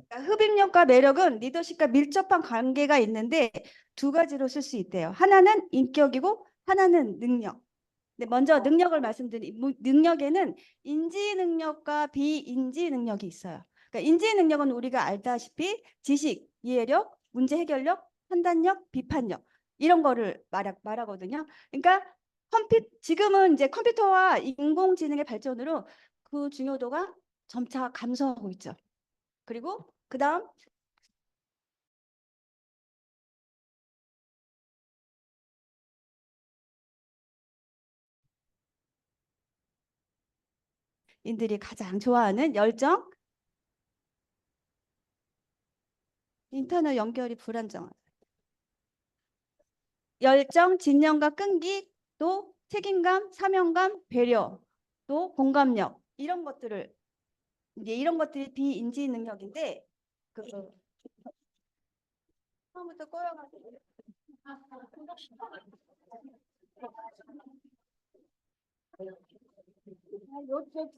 그러니까 흡입력과 매력은 리더십과 밀접한 관계가 있는데 두 가지로 쓸 수 있대요. 하나는 인격이고 하나는 능력. 근데 먼저 능력을 능력에는 인지 능력과 비인지 능력이 있어요. 그러니까 인지 능력은 우리가 알다시피 지식, 이해력, 문제 해결력, 판단력, 비판력 이런 거를 말하거든요. 그러니까 지금은 이제 컴퓨터와 인공지능의 발전으로 그 중요도가 점차 감소하고 있죠. 그리고 그다음 인들이 가장 좋아하는 열정, 인터넷 연결이 불안정한 열정, 진정과 끈기, 또 책임감, 사명감, 배려, 또 공감력 이런 것들을 이제 이런 것들이 비인지 능력인데 그 처음부터 꼬여가지고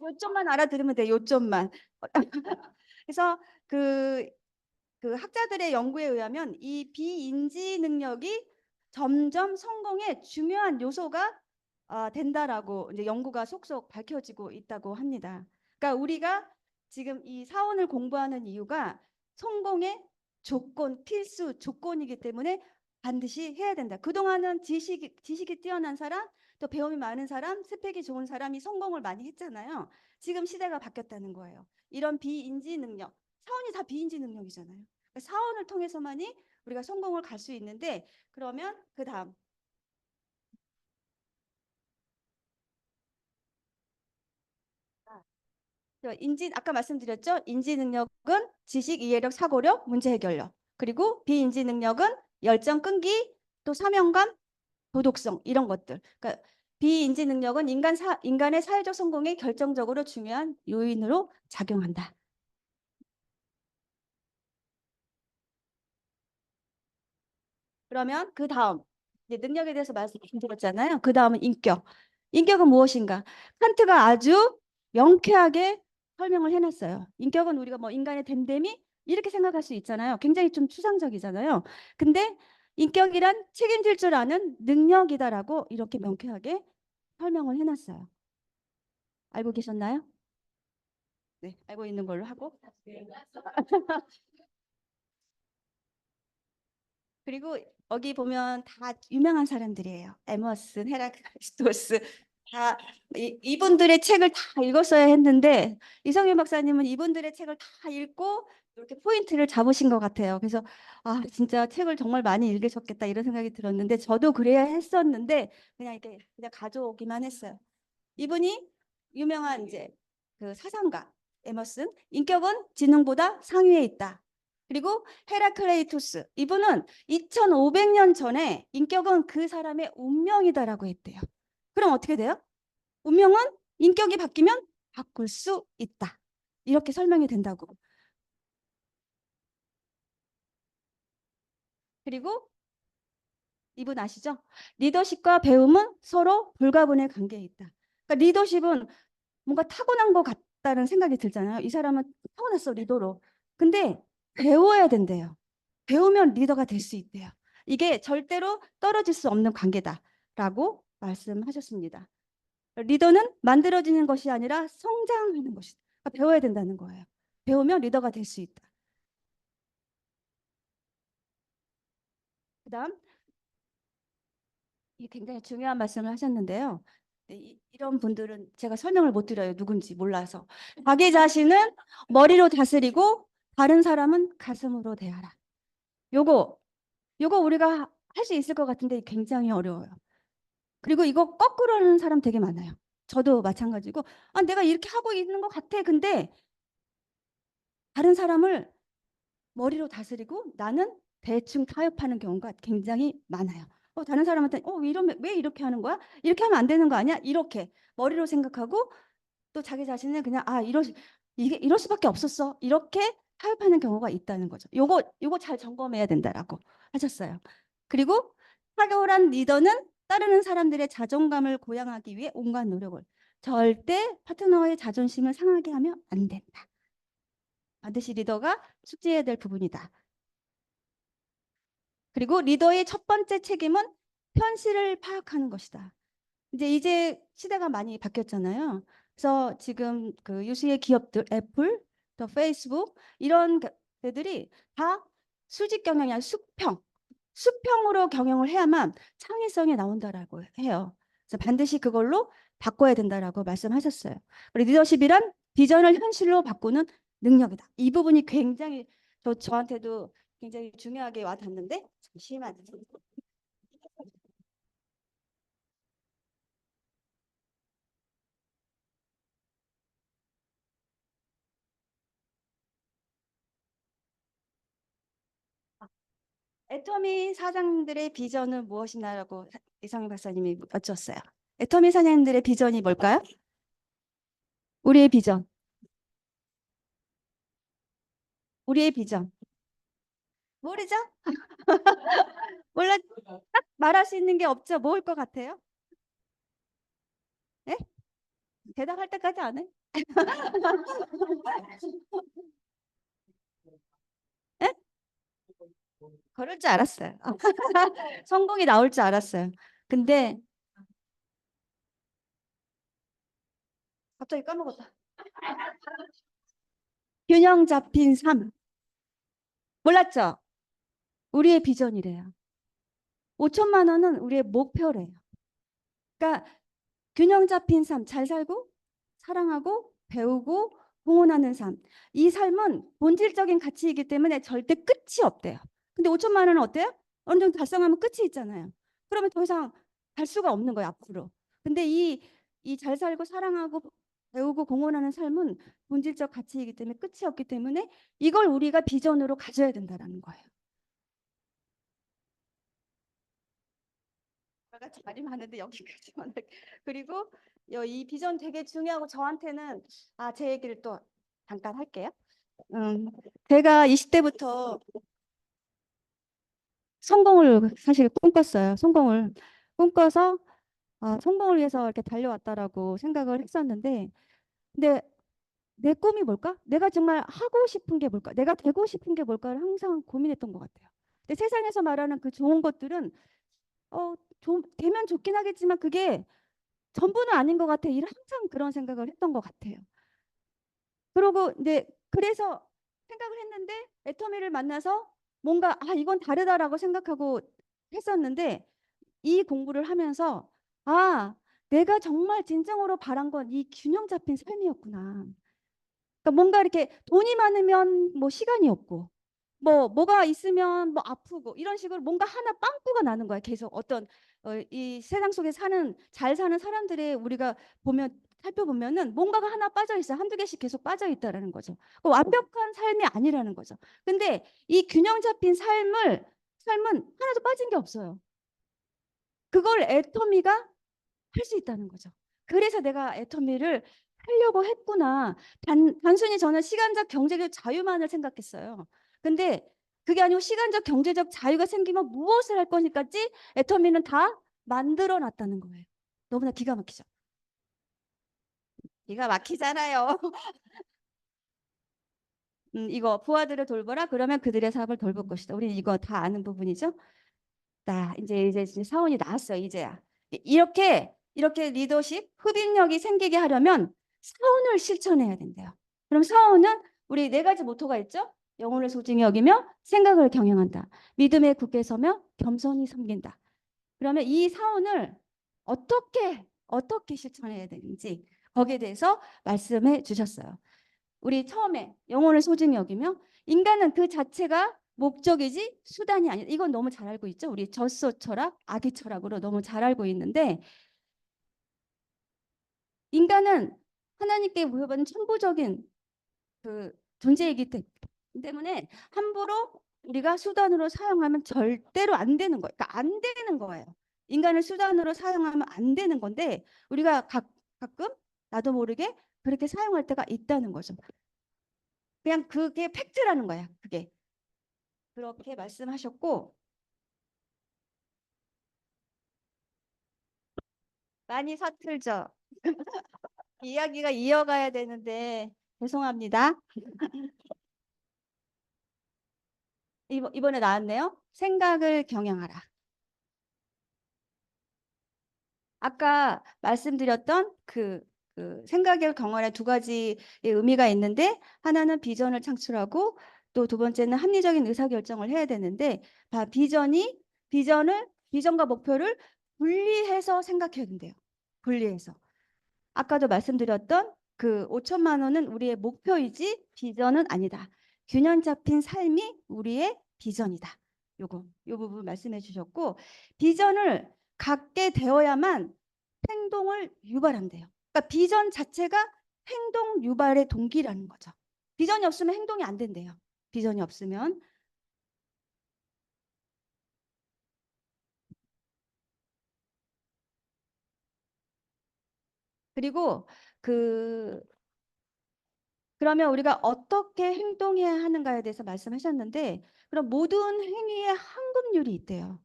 요점만 알아들으면 돼. 요점만. 그래서 그 학자들의 연구에 의하면 이 비인지 능력이 점점 성공의 중요한 요소가 된다라고 이제 연구가 속속 밝혀지고 있다고 합니다. 그러니까 우리가 지금 이 사원을 공부하는 이유가 성공의 필수 조건이기 때문에 반드시 해야 된다. 그동안은 지식이 뛰어난 사람, 또 배움이 많은 사람, 스펙이 좋은 사람이 성공을 많이 했잖아요. 지금 시대가 바뀌었다는 거예요. 이런 비인지 능력, 사원이 다 비인지 능력이잖아요. 그러니까 사원을 통해서만이 우리가 성공을 갈 수 있는데 그러면 그 다음 아까 말씀드렸죠? 인지 능력은 지식, 이해력, 사고력, 문제 해결력. 그리고 비인지 능력은 열정, 끈기, 또 사명감, 도덕성 이런 것들. 그러니까 비인지 능력은 인간의 사회적 성공에 결정적으로 중요한 요인으로 작용한다. 그러면 그 다음 이제 능력에 대해서 말씀드렸잖아요. 그 다음은 인격. 인격은 무엇인가? 칸트가 아주 명쾌하게 설명을 해놨어요. 인격은 우리가 뭐 인간의 됨됨이 이렇게 생각할 수 있잖아요. 굉장히 좀 추상적이잖아요. 근데 인격이란 책임질 줄 아는 능력이다라고 이렇게 명쾌하게 설명을 해놨어요. 알고 계셨나요? 네, 알고 있는 걸로 하고. 그리고 여기 보면 다 유명한 사람들이에요. 에머슨, 헤라클리토스 다 이분들의 책을 다 읽었어야 했는데 이성윤 박사님은 이분들의 책을 다 읽고 이렇게 포인트를 잡으신 것 같아요. 그래서 진짜 책을 정말 많이 읽으셨겠다 이런 생각이 들었는데 저도 그래야 했었는데 그냥 이렇게 그냥 가져오기만 했어요. 이분이 유명한 이제 그 사상가 에머슨 인격은 지능보다 상위에 있다. 그리고 헤라클레이토스 이분은 2500년 전에 인격은 그 사람의 운명이다라고 했대요. 그럼 어떻게 돼요? 운명은 인격이 바뀌면 바꿀 수 있다. 이렇게 설명이 된다고. 그리고 이분 아시죠? 리더십과 배움은 서로 불가분의 관계에 있다. 그러니까 리더십은 뭔가 타고난 것 같다는 생각이 들잖아요. 이 사람은 타고났어, 리더로. 근데 배워야 된대요. 배우면 리더가 될 수 있대요. 이게 절대로 떨어질 수 없는 관계다라고 말씀하셨습니다. 리더는 만들어지는 것이 아니라 성장하는 것이다. 그러니까 배워야 된다는 거예요. 배우면 리더가 될 수 있다. 그다음 이 굉장히 중요한 말씀을 하셨는데요. 네, 이런 분들은 제가 설명을 못 드려요. 누군지 몰라서. 자기 자신은 머리로 다스리고 다른 사람은 가슴으로 대하라. 요거 우리가 할 수 있을 것 같은데 굉장히 어려워요. 그리고 이거 거꾸로 하는 사람 되게 많아요. 저도 마찬가지고 내가 이렇게 하고 있는 것 같아. 근데 다른 사람을 머리로 다스리고 나는 대충 타협하는 경우가 굉장히 많아요. 다른 사람한테 왜 이렇게 하는 거야? 이렇게 하면 안 되는 거 아니야? 이렇게 머리로 생각하고 또 자기 자신을 그냥 이게 이럴 수밖에 없었어. 이렇게 타협하는 경우가 있다는 거죠. 요거 잘 점검해야 된다라고 하셨어요. 그리고 탁월한 리더는 따르는 사람들의 자존감을 고양하기 위해 온갖 노력을. 절대 파트너의 자존심을 상하게 하면 안 된다. 반드시 리더가 숙지해야 될 부분이다. 그리고 리더의 첫 번째 책임은 현실을 파악하는 것이다. 이제 시대가 많이 바뀌었잖아요. 그래서 지금 그 유수의 기업들, 애플, 또 페이스북 이런 애들이 다 수직 경영이 아니라 수평으로 경영을 해야만 창의성이 나온다라고 해요. 그래서 반드시 그걸로 바꿔야 된다라고 말씀하셨어요. 그리고 리더십이란 비전을 현실로 바꾸는 능력이다. 이 부분이 굉장히 저한테도 굉장히 중요하게 와 닿는데 잠시만요. 애터미 사장들의 비전은 무엇이냐라고 이상희 박사님이 여쭈었어요. 애터미 사장들의 비전이 뭘까요? 우리의 비전. 우리의 비전. 모르죠? 몰라. 딱 말할 수 있는 게 없죠. 뭐일 것 같아요? 예? 대답할 때까지 안 해? 예? 그럴 줄 알았어요. 성공이 나올 줄 알았어요. 근데 갑자기 까먹었다. 균형 잡힌 삶. 몰랐죠? 우리의 비전이래요. 5천만 원은 우리의 목표래요. 그러니까 균형 잡힌 삶, 잘 살고 사랑하고 배우고 공헌하는 삶. 이 삶은 본질적인 가치이기 때문에 절대 끝이 없대요. 근데 5천만 원은 어때요? 어느 정도 달성하면 끝이 있잖아요. 그러면 더 이상 갈 수가 없는 거예요, 앞으로. 근데 이 잘 살고 사랑하고 배우고 공헌하는 삶은 본질적 가치이기 때문에 끝이 없기 때문에 이걸 우리가 비전으로 가져야 된다는 거예요. 제가 말이 많은데 여기까지만 할게요. 그리고 이 비전 되게 중요하고 저한테는 제 얘기를 또 잠깐 할게요. 제가 20대부터 성공을 사실 꿈꿨어요. 성공을 꿈꿔서 성공을 위해서 이렇게 달려왔다라고 생각을 했었는데, 근데 내 꿈이 뭘까? 내가 정말 하고 싶은 게 뭘까? 내가 되고 싶은 게 뭘까를 항상 고민했던 것 같아요. 근데 세상에서 말하는 그 좋은 것들은 되면 좋긴 하겠지만 그게 전부는 아닌 것 같아. 항상 그런 생각을 했던 것 같아요. 그러고 이제 그래서 생각을 했는데 애터미를 만나서 뭔가 이건 다르다라고 생각하고 했었는데 이 공부를 하면서 내가 정말 진정으로 바란 건 이 균형 잡힌 삶이었구나. 그러니까 뭔가 이렇게 돈이 많으면 뭐 시간이 없고 뭐가 있으면 뭐 아프고 이런 식으로 뭔가 하나 빵꾸가 나는 거야. 계속 어떤 이 세상 속에 잘 사는 사람들의 우리가 살펴보면은 뭔가가 하나 빠져 있어. 한두 개씩 계속 빠져 있다라는 거죠. 완벽한 삶이 아니라는 거죠. 근데 이 균형 잡힌 삶은 하나도 빠진 게 없어요. 그걸 애터미가 할 수 있다는 거죠. 그래서 내가 애터미를 하려고 했구나. 단순히 저는 시간적 경제적 자유만을 생각했어요. 근데 그게 아니고 시간적 경제적 자유가 생기면 무엇을 할 거니까지 애터미는 다 만들어 놨다는 거예요. 너무나 기가 막히죠. 기가 막히잖아요. 이거 부하들을 돌보라 그러면 그들의 사업을 돌볼 것이다. 우리 이거 다 아는 부분이죠. 이제 사원이 나왔어요. 이제야. 이렇게 리더십, 흡입력이 생기게 하려면 사원을 실천해야 된대요. 그럼 사원은 우리 네 가지 모토가 있죠. 영혼을 소중히 여기며 생각을 경영한다. 믿음에 굳게 서며 겸손히 섬긴다. 그러면 이 사원을 어떻게 실천해야 되는지 거기에 대해서 말씀해 주셨어요. 우리 처음에 영혼을 소중히 여기며 인간은 그 자체가 목적이지 수단이 아니다. 이건 너무 잘 알고 있죠. 우리 젖소 철학, 아기 철학으로 너무 잘 알고 있는데 인간은 하나님께 부여받은 천부적인 그 존재이기 때문에 함부로 우리가 수단으로 사용하면 절대로 안 되는 거예요. 그러니까 안 되는 거예요. 인간을 수단으로 사용하면 안 되는 건데 우리가 가끔 나도 모르게 그렇게 사용할 때가 있다는 거죠. 그냥 그게 팩트라는 거야. 그게. 그렇게 말씀하셨고 많이 서툴죠. 이야기가 이어가야 되는데 죄송합니다. 이번에 나왔네요. 생각을 경영하라. 아까 말씀드렸던 그 생각의 경험에 두 가지의 의미가 있는데 하나는 비전을 창출하고 또 두 번째는 합리적인 의사결정을 해야 되는데 비전과 목표를 분리해서 생각해야 된대요. 분리해서. 아까도 말씀드렸던 그 5천만 원은 우리의 목표이지 비전은 아니다. 균형 잡힌 삶이 우리의 비전이다. 요 부분 말씀해 주셨고 비전을 갖게 되어야만 행동을 유발한대요. 그러니까 비전 자체가 행동 유발의 동기라는 거죠. 비전이 없으면 행동이 안 된대요. 비전이 없으면. 그리고 그 그러면 우리가 어떻게 행동해야 하는가에 대해서 말씀하셨는데 그럼 모든 행위에 황금률이 있대요.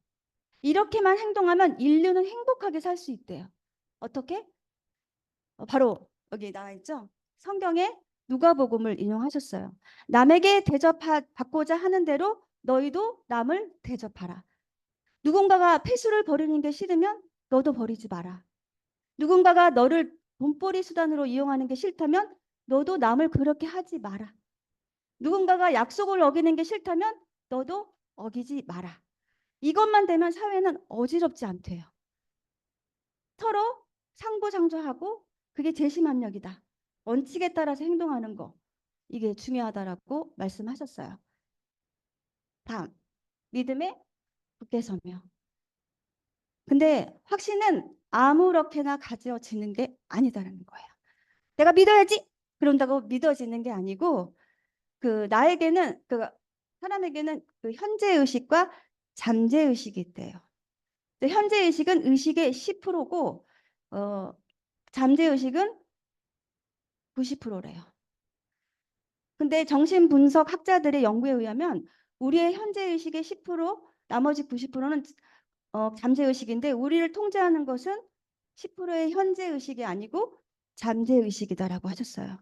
이렇게만 행동하면 인류는 행복하게 살 수 있대요. 어떻게? 바로 여기 나와 있죠. 성경에 누가복음을 인용하셨어요. 남에게 대접받고자 하는 대로 너희도 남을 대접하라. 누군가가 폐수를 버리는 게 싫으면 너도 버리지 마라. 누군가가 너를 돈벌이 수단으로 이용하는 게 싫다면 너도 남을 그렇게 하지 마라. 누군가가 약속을 어기는 게 싫다면 너도 어기지 마라. 이것만 되면 사회는 어지럽지 않대요. 서로 상부상조하고 그게 재심합력이다. 원칙에 따라서 행동하는 거. 이게 중요하다라고 말씀하셨어요. 다음, 믿음에 굳게 서며. 근데 확신은 아무렇게나 가져지는 게 아니다라는 거예요. 내가 믿어야지. 그런다고 믿어지는 게 아니고 그 사람에게는 그 현재 의식과 잠재 의식이 있대요. 현재 의식은 의식의 10%고 잠재 의식은 90%래요. 근데 정신분석 학자들의 연구에 의하면 우리의 현재 의식의 10%, 나머지 90%는 잠재 의식인데 우리를 통제하는 것은 10%의 현재 의식이 아니고 잠재 의식이다라고 하셨어요.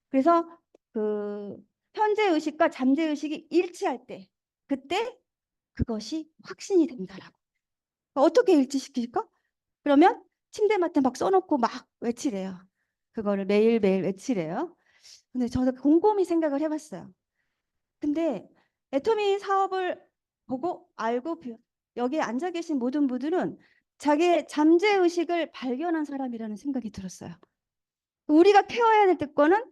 그래서 그 현재 의식과 잠재 의식이 일치할 때 그때 그것이 확신이 된다라고. 어떻게 일치시킬까? 그러면 침대맡에 막 써놓고 막 외치래요. 그거를 매일매일 외치래요. 근데 저도 곰곰이 생각을 해봤어요. 근데 애터미 사업을 보고 알고 여기에 앉아 계신 모든 분들은 자기의 잠재의식을 발견한 사람이라는 생각이 들었어요. 우리가 케어해야 될 거는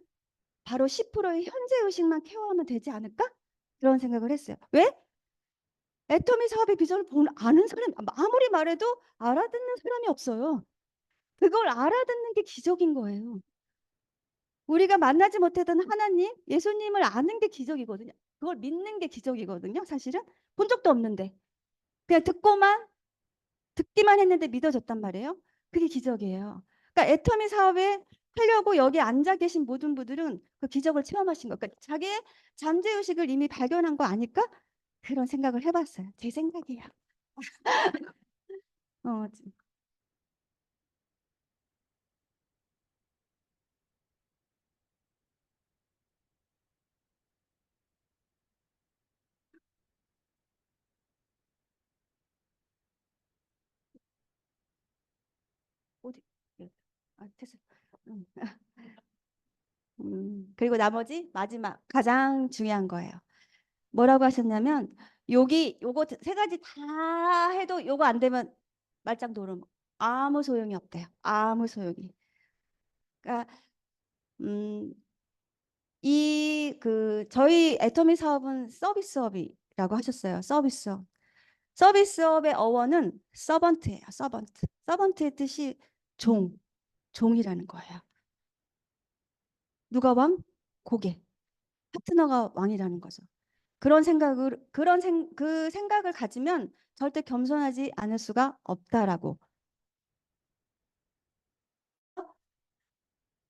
바로 10%의 현재의식만 케어하면 되지 않을까? 그런 생각을 했어요. 왜? 애터미 사업의 비전을 아는 사람, 아무리 말해도 알아듣는 사람이 없어요. 그걸 알아듣는 게 기적인 거예요. 우리가 만나지 못했던 하나님, 예수님을 아는 게 기적이거든요. 그걸 믿는 게 기적이거든요. 사실은 본 적도 없는데 그냥 듣기만 했는데 믿어졌단 말이에요. 그게 기적이에요. 그러니까 애터미 사업에 하려고 여기 앉아 계신 모든 분들은 그 기적을 체험하신 것. 그러니까 자기의 잠재의식을 이미 발견한 거 아닐까? 그런 생각을 해봤어요. 제 생각이에요. 어, 어디? 됐어. 음. 그리고 나머지 마지막 가장 중요한 거예요. 뭐라고 하셨냐면 요거 세 가지 다 해도 요거 안 되면 말짱 도름 아무 소용이 없대요. 아무 소용이. 그러니까 음, 저희 애터미 사업은 서비스업이라고 하셨어요. 서비스업. 서비스업의 어원은 서번트예요. 서번트. 서번트의 뜻이 종이라는 거예요. 누가 왕? 고객. 파트너가 왕이라는 거죠. 그 생각을 가지면 절대 겸손하지 않을 수가 없다라고.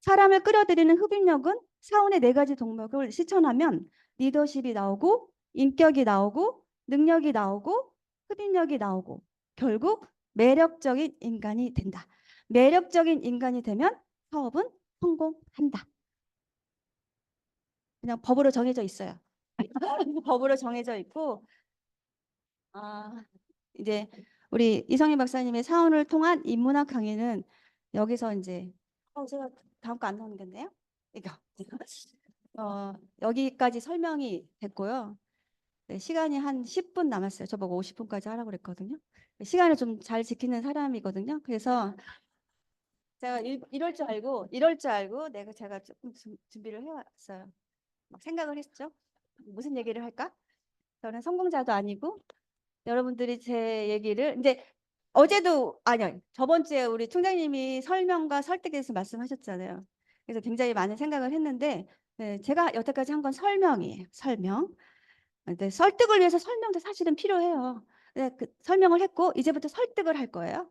사람을 끌어들이는 흡입력은 사원의 네 가지 동력을 실천하면 리더십이 나오고 인격이 나오고 능력이 나오고 흡입력이 나오고 결국 매력적인 인간이 된다. 매력적인 인간이 되면 사업은 성공한다. 그냥 법으로 정해져 있어요. 법으로 정해져 있고, 아, 이제 우리 이성희 박사님의 사원을 통한 인문학 강의는 여기서 이제 제가 다음 거 안 나오는 건데요. 이거 여기까지 설명이 됐고요. 네, 시간이 한 10분 남았어요. 저보고 50분까지 하라고 그랬거든요. 시간을 좀 잘 지키는 사람이거든요. 그래서 제가 이럴 줄 알고 제가 조금 준비를 해왔어요. 막 생각을 했죠. 무슨 얘기를 할까? 저는 성공자도 아니고 여러분들이 제 얘기를 이제 어제도 아니요 저번 주에 우리 총장님이 설명과 설득에 대해서 말씀하셨잖아요. 그래서 굉장히 많은 생각을 했는데 네, 제가 여태까지 한 건 설명이에요. 설명. 근데 설득을 위해서 설명도 사실은 필요해요. 네, 그 설명을 했고 이제부터 설득을 할 거예요.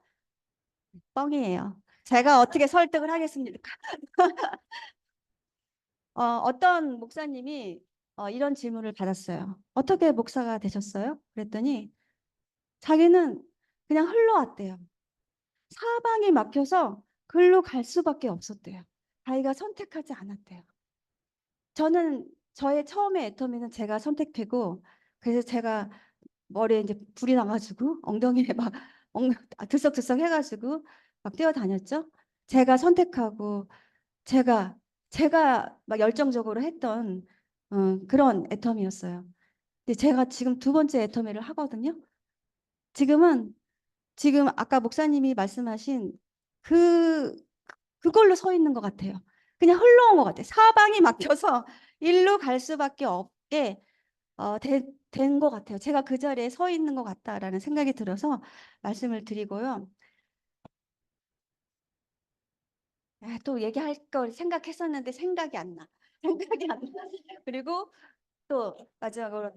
뻥이에요. 제가 어떻게 설득을 하겠습니까? 어떤 목사님이 이런 질문을 받았어요. 어떻게 목사가 되셨어요? 그랬더니 자기는 그냥 흘러왔대요. 사방이 막혀서 글로 갈 수밖에 없었대요. 자기가 선택하지 않았대요. 저는 저의 처음에 애터미는 제가 선택하고 그래서 제가 머리에 이제 불이 나가지고 엉덩이에 막 들썩들썩 해가지고 막 뛰어다녔죠. 제가 선택하고 제가 제가 막 열정적으로 했던 그런 애터미였어요. 근데 제가 지금 두 번째 애터미를 하거든요. 지금은 지금 아까 목사님이 말씀하신 그 그걸로 서 있는 것 같아요. 그냥 흘러온 것 같아요. 사방이 막혀서 일로 갈 수밖에 없게 된 것 같아요. 제가 그 자리에 서 있는 것 같다라는 생각이 들어서 말씀을 드리고요. 또 얘기할 걸 생각했었는데 생각이 안 나. 생각이 안 나. 그리고 또 마지막으로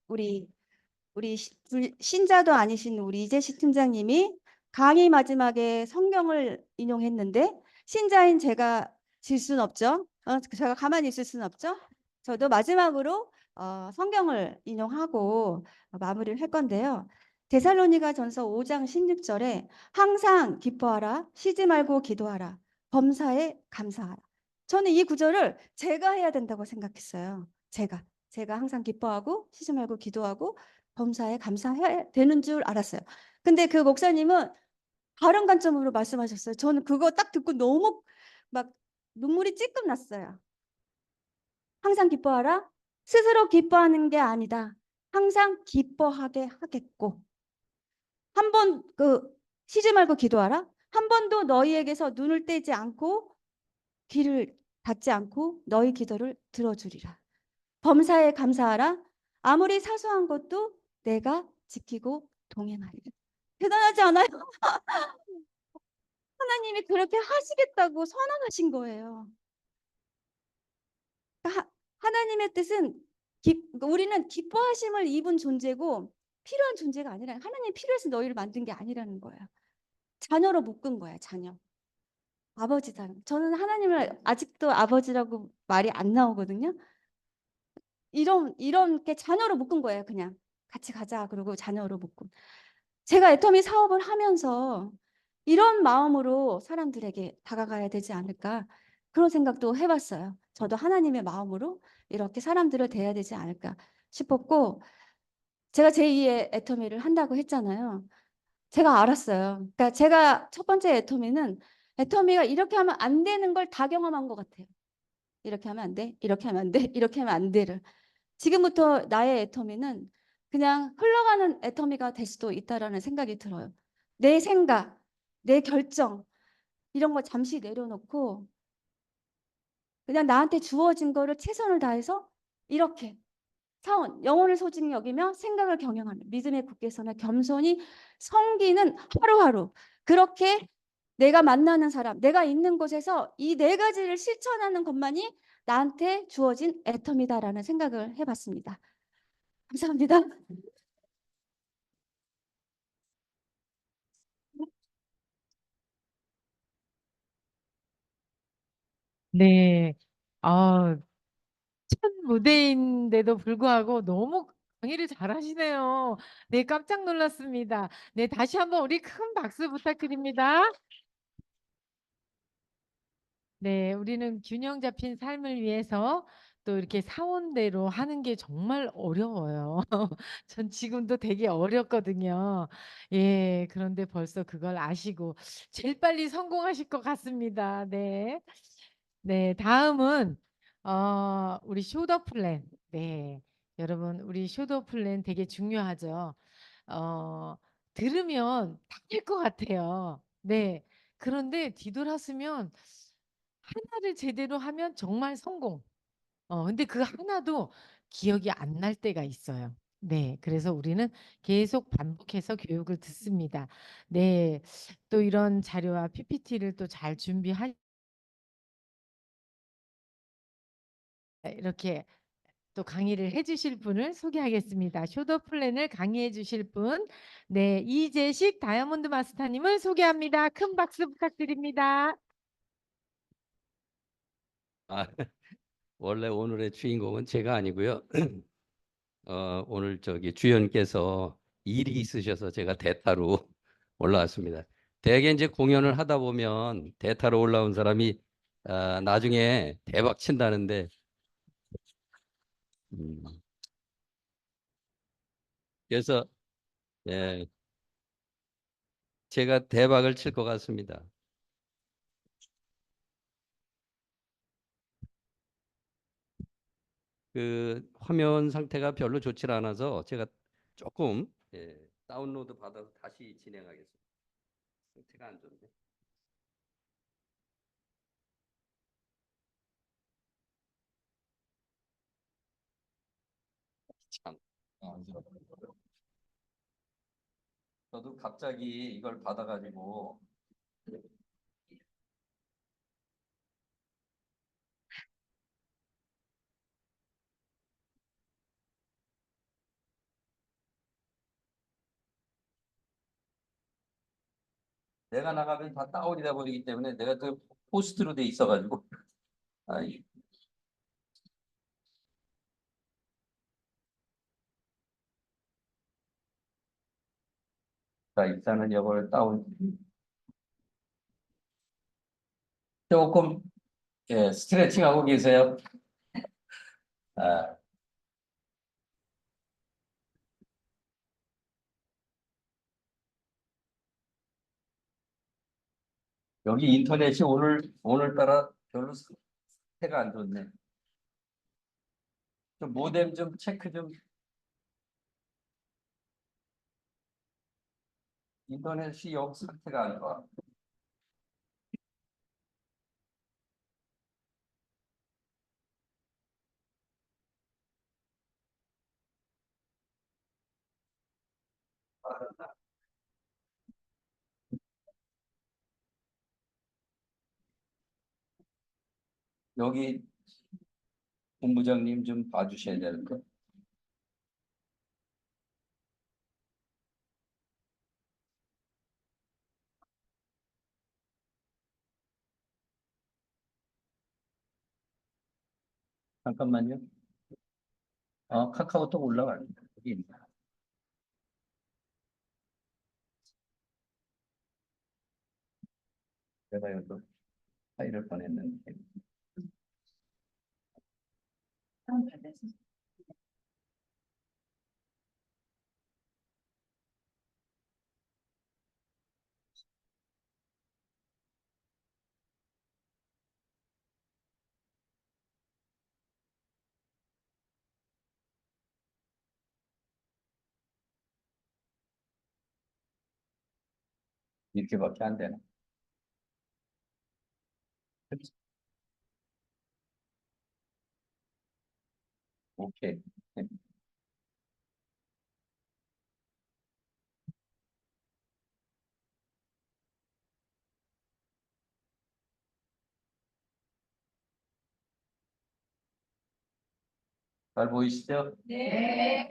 우리 신자도 아니신 우리 이재식 팀장님이 강의 마지막에 성경을 인용했는데 신자인 제가 질 수는 없죠. 제가 가만히 있을 수는 없죠. 저도 마지막으로 성경을 인용하고 마무리를 할 건데요. 데살로니가 전서 5장 16절에 항상 기뻐하라, 쉬지 말고 기도하라, 범사에 감사하라. 저는 이 구절을 제가 해야 된다고 생각했어요. 제가 항상 기뻐하고 쉬지 말고 기도하고 범사에 감사해야 되는 줄 알았어요. 근데 그 목사님은 다른 관점으로 말씀하셨어요. 저는 그거 딱 듣고 너무 막 눈물이 찔끔 났어요. 항상 기뻐하라. 스스로 기뻐하는 게 아니다. 항상 기뻐하게 하겠고. 한 번 쉬지 말고 기도하라. 한 번도 너희에게서 눈을 떼지 않고 귀를 닫지 않고 너희 기도를 들어주리라. 범사에 감사하라. 아무리 사소한 것도 내가 지키고 동행하리라. 대단하지 않아요? 하나님이 그렇게 하시겠다고 선언하신 거예요. 그러니까 하나님의 뜻은 우리는 기뻐하심을 입은 존재고 필요한 존재가 아니라 하나님 필요해서 너희를 만든 게 아니라는 거예요. 자녀로 묶은 거야, 자녀. 아버지다. 저는 하나님을 아직도 아버지라고 말이 안 나오거든요. 이렇게 자녀로 묶은 거예요, 그냥. 같이 가자. 그러고 자녀로 묶고. 제가 애터미 사업을 하면서 이런 마음으로 사람들에게 다가가야 되지 않을까 그런 생각도 해봤어요. 저도 하나님의 마음으로 이렇게 사람들을 대해야 되지 않을까 싶었고 제가 제2의 애터미를 한다고 했잖아요. 제가 알았어요. 그러니까 제가 첫 번째 애터미는 애터미가 이렇게 하면 안 되는 걸 다 경험한 것 같아요. 이렇게 하면 안 돼, 이렇게 하면 안 돼, 이렇게 하면 안 돼를. 지금부터 나의 애터미는 그냥 흘러가는 애터미가 될 수도 있다라는 생각이 들어요. 내 생각, 내 결정 이런 거 잠시 내려놓고 그냥 나한테 주어진 거를 최선을 다해서 이렇게 사원, 영혼을 소중히 여기며 생각을 경영하는 믿음의 굳게서나 겸손히 섬기는 하루하루 그렇게 내가 만나는 사람, 내가 있는 곳에서 이 네 가지를 실천하는 것만이 나한테 주어진 애텀이다라는 생각을 해봤습니다. 감사합니다. 네. 아, 첫 무대인데도 불구하고 너무 강의를 잘하시네요. 네, 깜짝 놀랐습니다. 네, 다시 한번 우리 큰 박수 부탁드립니다. 네, 우리는 균형 잡힌 삶을 위해서 또 이렇게 사원대로 하는 게 정말 어려워요. 전 지금도 되게 어렵거든요. 예, 그런데 벌써 그걸 아시고 제일 빨리 성공하실 것 같습니다. 네. 네, 다음은 우리 쇼더 플랜. 네. 여러분, 우리 쇼더 플랜 되게 중요하죠. 어, 들으면 다 될 것 같아요. 네. 그런데 뒤돌아서면 하나를 제대로 하면 정말 성공. 근데 그 하나도 기억이 안 날 때가 있어요. 네. 그래서 우리는 계속 반복해서 교육을 듣습니다. 네. 또 이런 자료와 PPT를 또 잘 준비하 이렇게 또 강의를 해 주실 분을 소개하겠습니다. 쇼더 플랜을 강의해 주실 분. 네. 이재식 다이아몬드 마스터님을 소개합니다. 큰 박수 부탁드립니다. 아, 원래 오늘의 주인공은 제가 아니고요. 오늘 저기 주연께서 일이 있으셔서 제가 대타로 올라왔습니다. 대개 이제 공연을 하다 보면 대타로 올라온 사람이 나중에 대박 친다는데 음, 그래서 예, 제가 대박을 칠 것 같습니다. 그 화면 상태가 별로 좋지 않아서 제가 조금 다운로드 받아서 다시 진행하겠습니다. 상태가 안 좋네. 참. 저도 갑자기 이걸 받아가지고 내가 나가면 다 다운이다 버리기 때문에 내가 그 포스트로 돼 있어가지고 아이, 자 일단은 이걸 다운 조금 스트레칭 하고 계세요. 아, 여기 인터넷이 오늘따라 별로 상태가 안 좋네. 좀 모뎀 좀 체크 좀. 인터넷이 여기 상태가 안 좋아. 여기 본부장님 좀 봐주셔야 되는데. 잠깐만요. 카카오톡 올라갑니다. 여기 있네. 내가 여기 파일을 보냈는데. 이렇게밖에 안 되나? 오케이. 잘 보이시죠? 네.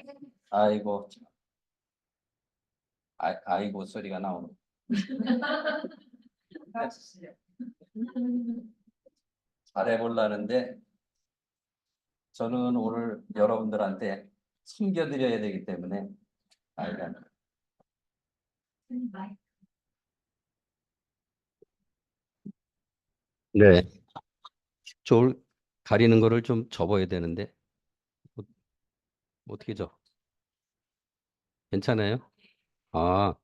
아이고, 아이고 소리가 나오네. 잘해보려는데 저는 오늘 여러분들한테 숨겨드려야 되기 때문에 아이가 네. 저울 가리는 거를 좀 접어야 되는데 어, 어떻게 접? 괜찮아요? 아,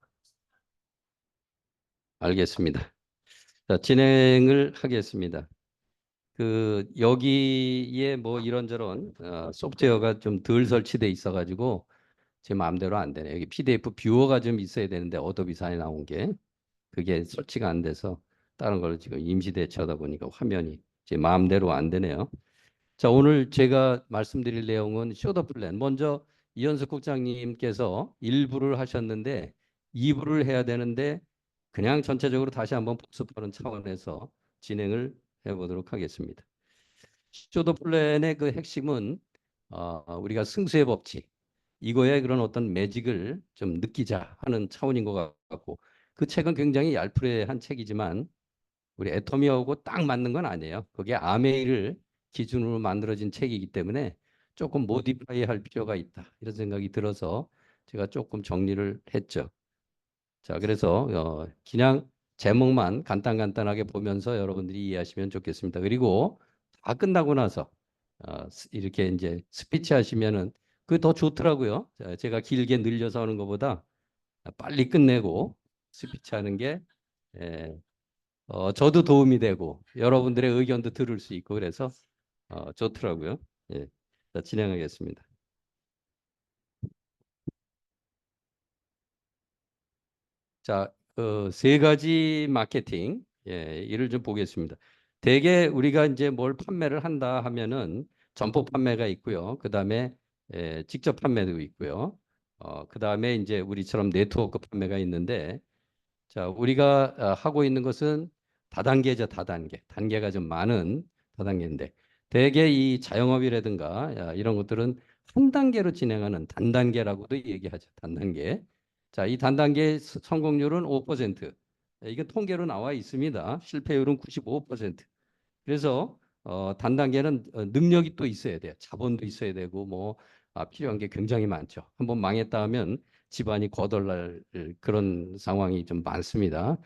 알겠습니다. 자, 진행을 하겠습니다. 그 여기에 뭐 이런저런 소프트웨어가 좀 덜 설치돼 있어가지고 제 마음대로 안 되네. 여기 PDF 뷰어가 좀 있어야 되는데 어도비사에 나온 게 그게 설치가 안 돼서 다른 걸 지금 임시 대처하다 보니까 화면이 제 마음대로 안 되네요. 자, 오늘 제가 말씀드릴 내용은 쇼더 플랜. 먼저 이현숙 국장님께서 1부를 하셨는데 2부를 해야 되는데 그냥 전체적으로 다시 한번 복습하는 차원에서 진행을 해보도록 하겠습니다. 쇼더 플랜의 그 핵심은 우리가 승수의 법칙, 이거에 그런 어떤 매직을 좀 느끼자 하는 차원인 것 같고 그 책은 굉장히 얄푸레한 책이지만 우리 애터미하고 딱 맞는 건 아니에요. 그게 아메이를 기준으로 만들어진 책이기 때문에 조금 모디파이 할 필요가 있다. 이런 생각이 들어서 제가 조금 정리를 했죠. 자, 그래서 그냥 제목만 간단하게 보면서 여러분들이 이해하시면 좋겠습니다. 그리고 다 끝나고 나서 이렇게 이제 스피치 하시면은 그게 더 좋더라고요. 자, 제가 길게 늘려서 하는 것보다 빨리 끝내고 스피치 하는 게 예, 저도 도움이 되고 여러분들의 의견도 들을 수 있고 그래서 좋더라고요. 예. 자, 진행하겠습니다. 자, 세 가지 마케팅 이를 좀 보겠습니다. 대개 우리가 이제 뭘 판매를 한다 하면은 점포 판매가 있고요. 그다음에 직접 판매도 있고요. 그다음에 이제 우리처럼 네트워크 판매가 있는데 자, 우리가 하고 있는 것은 다단계죠, 다단계. 단계가 좀 많은 다단계인데 대개 이 자영업이라든가 이런 것들은 한 단계로 진행하는 단단계라고도 얘기하죠. 단단계. 자, 이 단단계 성공률은 5%. 이게 통계로 나와 있습니다. 실패율은 95%. 그래서 단단계는 능력이 또 있어야 돼요. 자본도 있어야 되고 뭐 필요한 게 굉장히 많죠. 한번 망했다 하면 집안이 거덜날 그런 상황이 좀 많습니다.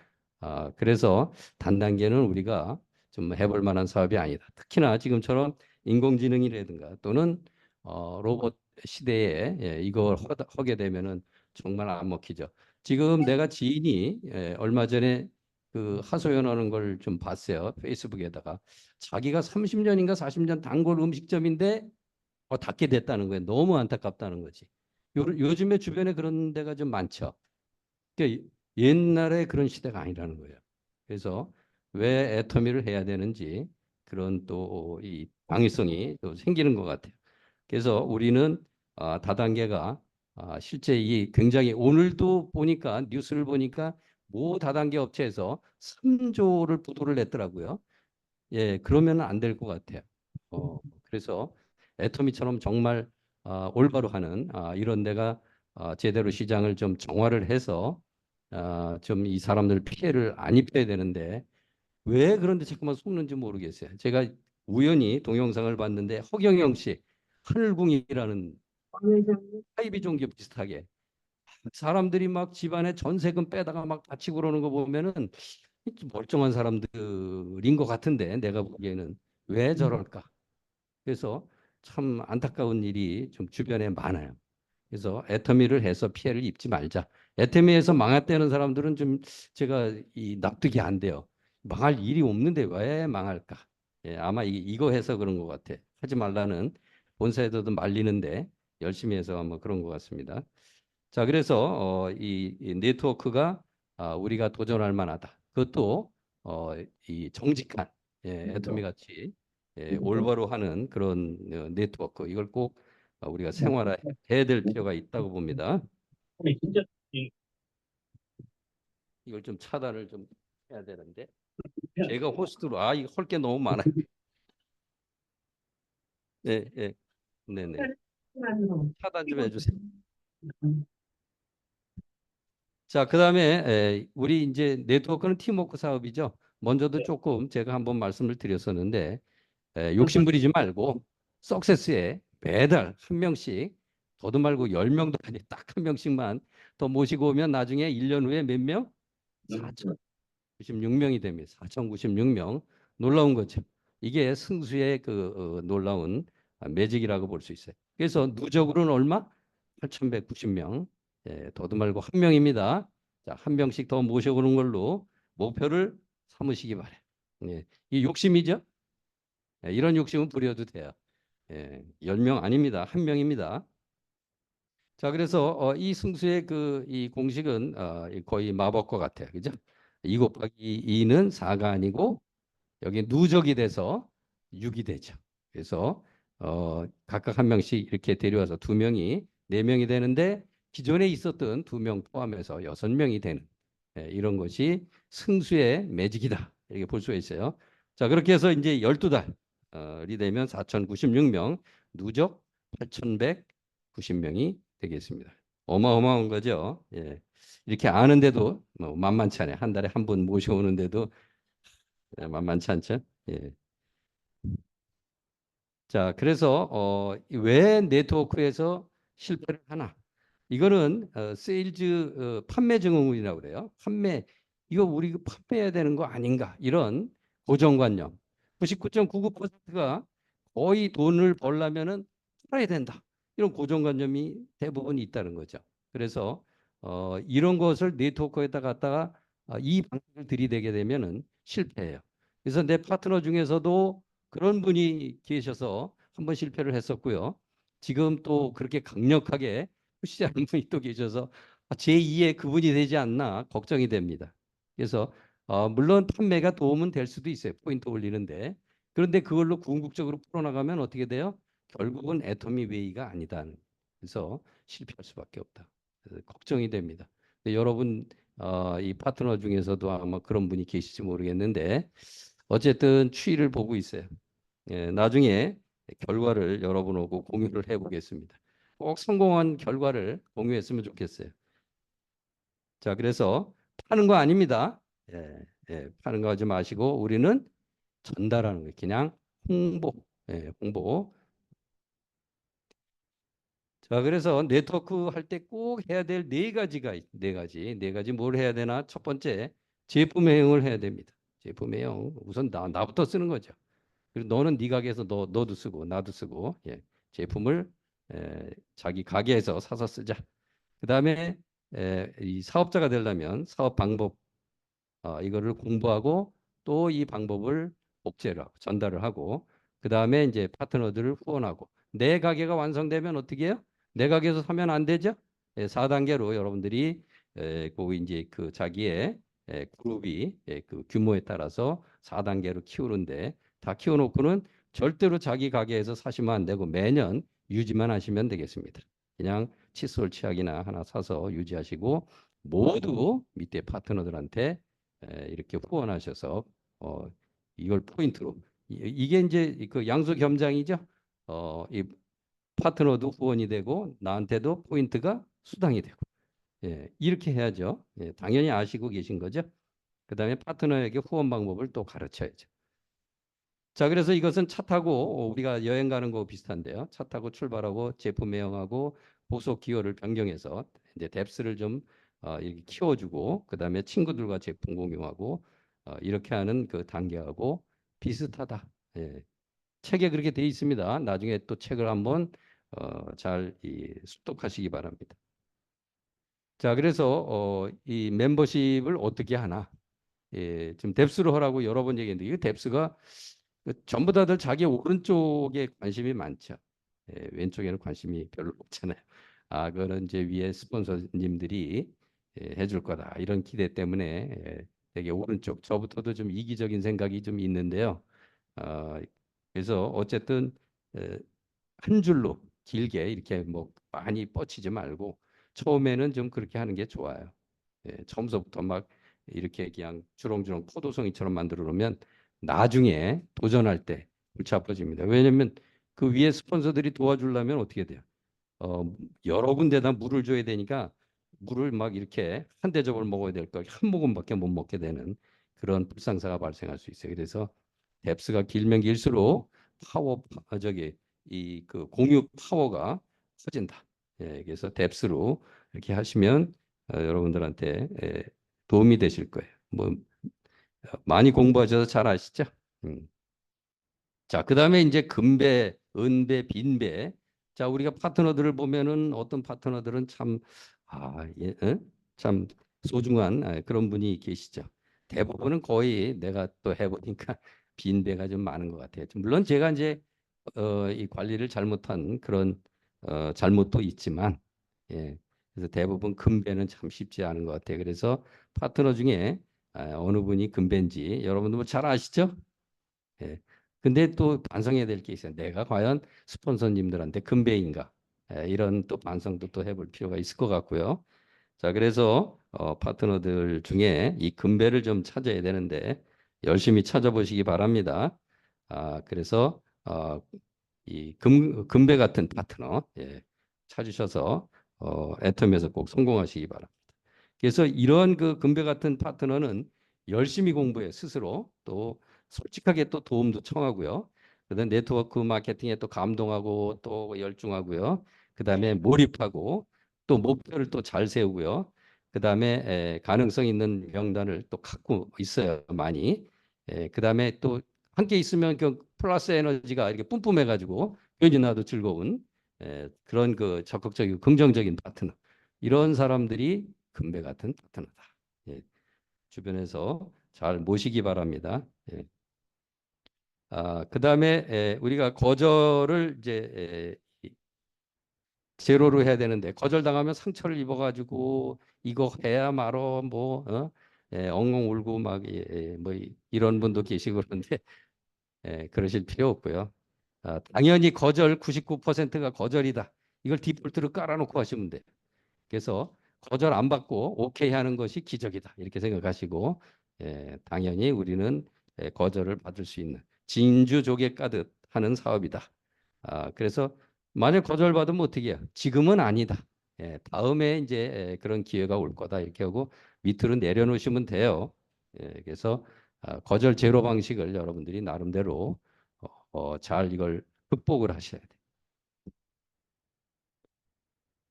그래서 단단계는 우리가 좀 해볼 만한 사업이 아니다. 특히나 지금처럼 인공지능이라든가 또는 로봇 시대에 이걸 하게 되면은 정말 안 먹히죠. 지금 내가 지인이 얼마 전에 그 하소연하는 걸 좀 봤어요. 페이스북에다가. 자기가 30년인가 40년 단골 음식점인데 닫게 됐다는 거예요. 너무 안타깝다는 거지. 요즘에 주변에 그런 데가 좀 많죠. 그러니까 옛날에 그런 시대가 아니라는 거예요. 그래서 왜 애터미를 해야 되는지 그런 또 이 방위성이 또 생기는 것 같아요. 그래서 우리는 다단계가 실제 이 굉장히 오늘도 보니까 뉴스를 보니까 모 다단계 업체에서 3조를 부도를 냈더라고요. 예, 그러면 안 될 것 같아요. 그래서 애터미처럼 정말 올바로 하는 이런 데가 제대로 시장을 좀 정화를 해서 좀 이 사람들 피해를 안 입혀야 되는데 왜 그런데 자꾸만 속는지 모르겠어요. 제가 우연히 동영상을 봤는데 허경영 씨 하늘궁이라는 사이비 종교 비슷하게 사람들이 막 집안에 전세금 빼다가 막 다치고 그러는 거 보면은 멀쩡한 사람들인 것 같은데 내가 보기에는 왜 저럴까? 그래서 참 안타까운 일이 좀 주변에 많아요. 그래서 애터미를 해서 피해를 입지 말자. 애터미에서 망했다는 사람들은 좀 제가 이 납득이 안 돼요. 망할 일이 없는데 왜 망할까? 예, 아마 이거 해서 그런 것 같아. 하지 말라는 본사에서도 말리는데 열심히 해서 아마 그런 것 같습니다. 자, 그래서 이 네트워크가 우리가 도전할 만하다. 그것도 이 정직한 애터미 같이 올바로 하는 그런 네트워크 이걸 꼭 우리가 생활화해야 될 필요가 있다고 봅니다. 이걸 좀 차단을 좀 해야 되는데 제가 호스트로 이거 할 게 너무 많아요. 네, 네, 네, 네. 차단 좀 해주세요. 자, 그다음에 우리 이제 네트워크는 팀워크 사업이죠. 먼저도 조금 제가 한번 말씀을 드렸었는데 욕심 부리지 말고 석세스에 매달 한 명씩 더도 말고 10명도 아니 딱 한 명씩만 더 모시고 오면 나중에 1년 후에 몇 명? 4,096명이 됩니다. 4,096명. 놀라운 거죠. 이게 승수의 놀라운 매직이라고 볼 수 있어요. 그래서 누적으로는 얼마? 8,190명. 예, 더도 말고 한 명입니다. 자, 한 명씩 더 모셔오는 걸로 목표를 삼으시기 바래요. 예, 이 욕심이죠? 예, 이런 욕심은 부려도 돼요. 예, 10명 아닙니다. 한 명입니다. 자, 그래서 이 승수의 이 공식은 거의 마법과 같아요. 그죠? 2 곱하기 2는 4가 아니고 여기 누적이 돼서 6이 되죠. 그래서 각각 한 명씩 이렇게 데려와서 2명이 4명이 되는데 기존에 있었던 2명 포함해서 6명이 되는 이런 것이 승수의 매직이다. 이렇게 볼 수가 있어요. 자, 그렇게 해서 이제 12달이 되면 4,096명, 누적 8,190명이 되겠습니다. 어마어마한 거죠. 예. 이렇게 아는데도 뭐 만만치 않아요. 한 달에 한 분 모셔오는데도 만만치 않죠. 예. 자, 그래서 왜 네트워크에서 실패를 하나? 이거는 세일즈 판매 증후군이라고 그래요. 판매 이거 우리 판매해야 되는 거 아닌가? 이런 고정관념. 99.99%가 거의 돈을 벌려면은 팔아야 된다. 이런 고정관념이 대부분 있다는 거죠. 그래서 이런 것을 네트워크에다 갖다가 이 방식을 들이대게 되면은 실패해요. 그래서 내 파트너 중에서도 그런 분이 계셔서 한번 실패를 했었고요. 지금 또 그렇게 강력하게 푸시하는 분이 또 계셔서 제2의 그분이 되지 않나 걱정이 됩니다. 그래서 물론 판매가 도움은 될 수도 있어요. 포인트 올리는데. 그런데 그걸로 궁극적으로 풀어나가면 어떻게 돼요? 결국은 애토미 웨이가 아니다. 그래서 실패할 수밖에 없다. 그래서 걱정이 됩니다. 근데 여러분 이 파트너 중에서도 아마 그런 분이 계실지 모르겠는데 어쨌든 추이를 보고 있어요. 예, 나중에 결과를 여러분하고 공유를 해보겠습니다. 꼭 성공한 결과를 공유했으면 좋겠어요. 자, 그래서 파는 거 아닙니다. 예, 파는 거 하지 마시고 우리는 전달하는 거예요. 그냥 홍보, 홍보. 자, 그래서 네트워크 할 때 꼭 해야 될 네 가지 뭘 해야 되나? 첫 번째, 제품 회용을 해야 됩니다. 제품 회용. 우선 나부터 쓰는 거죠. 그리고 너는 네 가게에서 너도 쓰고 나도 쓰고 제품을 자기 가게에서 사서 쓰자. 그다음에 이 사업자가 되려면 사업 방법 이거를 공부하고 또 이 방법을 복제를 하고 전달을 하고 그다음에 이제 파트너들을 후원하고 내 가게가 완성되면 어떻게 해요? 내 가게에서 사면 안 되죠? 4단계로 여러분들이 그 이제 그 자기의 그룹이 그 규모에 따라서 4단계로 키우는데 다 키워놓고는 절대로 자기 가게에서 사시면 안 되고 매년 유지만 하시면 되겠습니다. 그냥 칫솔 치약이나 하나 사서 유지하시고 모두 밑에 파트너들한테 이렇게 후원하셔서 이걸 포인트로 이게 이제 그 양수겸장이죠. 이 파트너도 후원이 되고 나한테도 포인트가 수당이 되고 이렇게 해야죠. 당연히 아시고 계신 거죠. 그다음에 파트너에게 후원 방법을 또 가르쳐야죠. 자, 그래서 이것은 차 타고 우리가 여행 가는 거 비슷한데요. 차 타고 출발하고 제품 매형하고 보석 기호를 변경해서 이제 뎁스를 좀 이렇게 키워주고 그다음에 친구들과 제품 공유하고 이렇게 하는 그 단계하고 비슷하다. 예. 책에 그렇게 돼 있습니다. 나중에 또 책을 한번 잘 습독하시기 바랍니다. 자, 그래서 이 멤버십을 어떻게 하나? 지금 뎁스로 하라고 여러 번 얘기했는데 이 뎁스가 전부 다들 자기 오른쪽에 관심이 많죠. 왼쪽에는 관심이 별로 없잖아요. 그거는 이제 위에 스폰서님들이 해줄 거다 이런 기대 때문에 되게 오른쪽 저부터도 좀 이기적인 생각이 좀 있는데요. 어, 그래서 어쨌든 한 줄로 길게 이렇게 뭐 많이 뻗치지 말고 처음에는 좀 그렇게 하는 게 좋아요. 처음서부터 막 이렇게 그냥 주렁주렁 포도송이처럼 만들어 놓으면 나중에 도전할 때 골치 아파집니다. 왜냐하면 그 위에 스폰서들이 도와주려면 어떻게 돼요? 여러 군데다 물을 줘야 되니까 물을 막 이렇게 한 대접을 먹어야 될 거 한 모금밖에 못 먹게 되는 그런 불상사가 발생할 수 있어요. 그래서 뎁스가 길면 길수록 저기 이 그 공유 파워가 커진다. 그래서 뎁스로 이렇게 하시면 여러분들한테 도움이 되실 거예요. 뭐 많이 공부하셔서 잘 아시죠? 음. 자, 그다음에 이제 금배, 은배, 빈배. 자, 우리가 파트너들을 보면은 어떤 파트너들은 참, 예, 참 소중한 그런 분이 계시죠. 대부분은 거의 내가 또 해보니까 빈배가 좀 많은 것 같아요. 물론 제가 이제 이 관리를 잘못한 그런 잘못도 있지만, 예, 그래서 대부분 금배는 참 쉽지 않은 것 같아요. 그래서 파트너 중에 어느 분이 금배인지 여러분도 뭐잘 아시죠? 예. 근데 또 반성해야 될 게 있어요. 내가 과연 스폰서님들한테 금배인가? 이런 또 반성도 또 해볼 필요가 있을 것 같고요. 자, 그래서 파트너들 중에 이 금배를 좀 찾아야 되는데 열심히 찾아보시기 바랍니다. 그래서 이 금배 같은 파트너 찾으셔서 애텀에서 꼭 성공하시기 바랍니다. 그래서 이런 그 금배 같은 파트너는 열심히 공부해 스스로 또 솔직하게 또 도움도 청하고요. 그다음 네트워크 마케팅에 또 감동하고 또 열중하고요. 그다음에 몰입하고 또 목표를 또 잘 세우고요. 그다음에 가능성 있는 명단을 또 갖고 있어요. 많이. 그다음에 또 함께 있으면 그 플러스 에너지가 이렇게 뿜뿜해가지고 괜히 나도 즐거운 그런 그 적극적이고 긍정적인 파트너. 이런 사람들이 금배 같은 파트너다. 예, 주변에서 잘 모시기 바랍니다. 예. 그다음에 우리가 거절을 이제 제로로 해야 되는데 거절당하면 상처를 입어가지고 이거 해야 말어 뭐 엉엉 울고 막 뭐 이런 분도 계시고 그런데 그러실 필요 없고요. 당연히 거절 99%가 거절이다. 이걸 디폴트로 깔아놓고 하시면 돼요. 그래서 거절 안 받고 오케이 하는 것이 기적이다. 이렇게 생각하시고 당연히 우리는 거절을 받을 수 있는 진주조개 까듯 하는 사업이다. 그래서 만약 거절받으면 어떻게 해요? 지금은 아니다. 다음에 이제 그런 기회가 올 거다. 이렇게 하고 밑으로 내려놓으시면 돼요. 그래서 거절 제로 방식을 여러분들이 나름대로 잘 이걸 극복을 하셔야 돼요.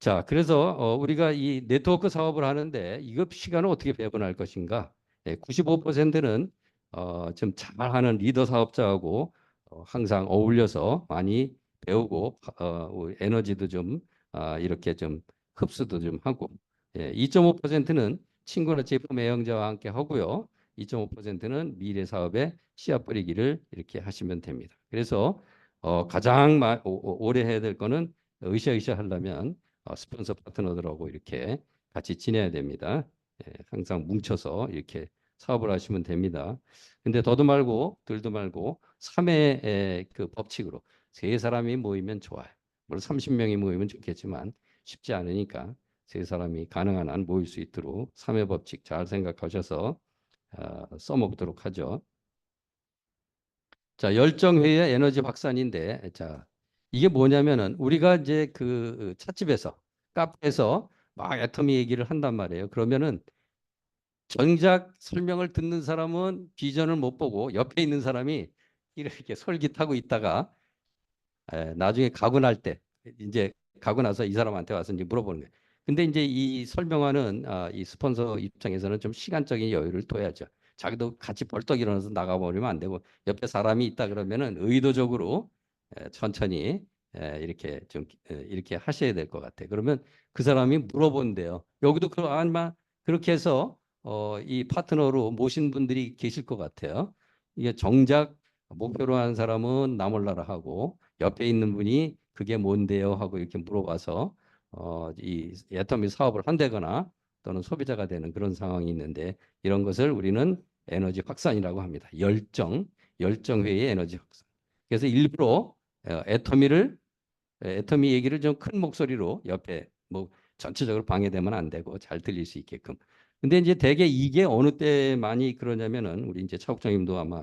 자, 그래서 우리가 이 네트워크 사업을 하는데 이거 시간을 어떻게 배분할 것인가? 95%는 좀 잘하는 리더 사업자하고 항상 어울려서 많이 배우고 에너지도 좀 이렇게 좀 흡수도 좀 하고 2.5%는 친구나 제품 애용자와 함께 하고요. 2.5%는 미래 사업에 씨앗 뿌리기를 이렇게 하시면 됩니다. 그래서 가장 오래 해야 될 거는 으쌰으쌰 하려면 스폰서 파트너들하고 이렇게 같이 지내야 됩니다. 항상 뭉쳐서 이렇게 사업을 하시면 됩니다. 근데 더도 말고 덜도 말고 3회 그 법칙으로 세 사람이 모이면 좋아요. 물론 30명이 모이면 좋겠지만 쉽지 않으니까 세 사람이 가능한 한 모일 수 있도록 3회 법칙 잘 생각하셔서 써먹도록 하죠. 자, 열정회의 에너지 확산인데, 자, 이게 뭐냐면은 우리가 이제 그 찻집에서 카페에서 막 애터미 얘기를 한단 말이에요. 그러면은 정작 설명을 듣는 사람은 비전을 못 보고 옆에 있는 사람이 이렇게 솔깃하고 있다가 나중에 가고 날 때 이제 가고 나서 이 사람한테 와서 이제 물어보는 거예요. 근데 이제 이 설명하는 이 스폰서 입장에서는 좀 시간적인 여유를 둬야죠. 자기도 같이 벌떡 일어나서 나가버리면 안 되고 옆에 사람이 있다 그러면은 의도적으로 천천히 이렇게 좀 이렇게 하셔야 될 것 같아요. 그러면 그 사람이 물어본대요. 여기도 아마 그렇게 해서 이 파트너로 모신 분들이 계실 것 같아요. 이게 정작 목표로 하는 사람은 나 몰라라 하고 옆에 있는 분이 그게 뭔데요 하고 이렇게 물어봐서 이 애터미 사업을 한다거나 또는 소비자가 되는 그런 상황이 있는데 이런 것을 우리는 에너지 확산이라고 합니다. 열정회의 에너지 확산. 그래서 일부러 애터미 얘기를 좀 큰 목소리로 옆에 뭐 전체적으로 방해되면 안 되고 잘 들릴 수 있게끔. 근데 이제 대개 이게 어느 때 많이 그러냐면은 우리 이제 차국장님도 아마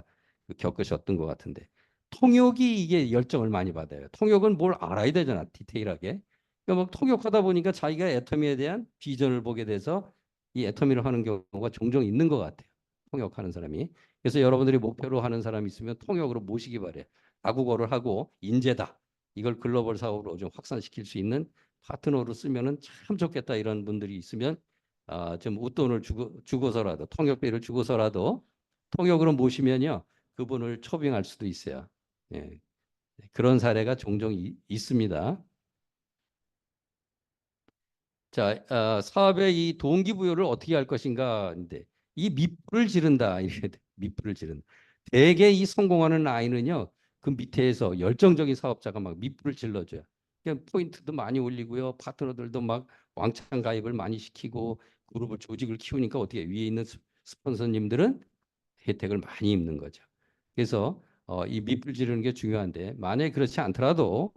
겪으셨던 것 같은데 통역이 이게 열정을 많이 받아요. 통역은 뭘 알아야 되잖아, 디테일하게. 그러니까 막 통역하다 보니까 자기가 애터미에 대한 비전을 보게 돼서 이 애터미를 하는 경우가 종종 있는 것 같아요. 통역하는 사람이. 그래서 여러분들이 목표로 하는 사람이 있으면 통역으로 모시기 바래요. 다국어를 하고 인재다. 이걸 글로벌 사업으로 좀 확산시킬 수 있는 파트너로 쓰면은 참 좋겠다 이런 분들이 있으면 좀 웃돈을 주고서라도 통역비를 주고서라도 통역으로 모시면요 그분을 초빙할 수도 있어요. 예. 그런 사례가 종종 있습니다. 자, 사업의 이 동기부여를 어떻게 할 것인가인데 이 밑불을 지른다 이렇게 밑불을 지른다. 대개 이 성공하는 아이는요 그 밑에서 열정적인 사업자가 막 밑불을 질러줘요. 그러니까 포인트도 많이 올리고요, 파트너들도 막 왕창 가입을 많이 시키고 그룹을 조직을 키우니까 어떻게 위에 있는 스폰서님들은 혜택을 많이 입는 거죠. 그래서 이 밑불 지르는 게 중요한데 만약에 그렇지 않더라도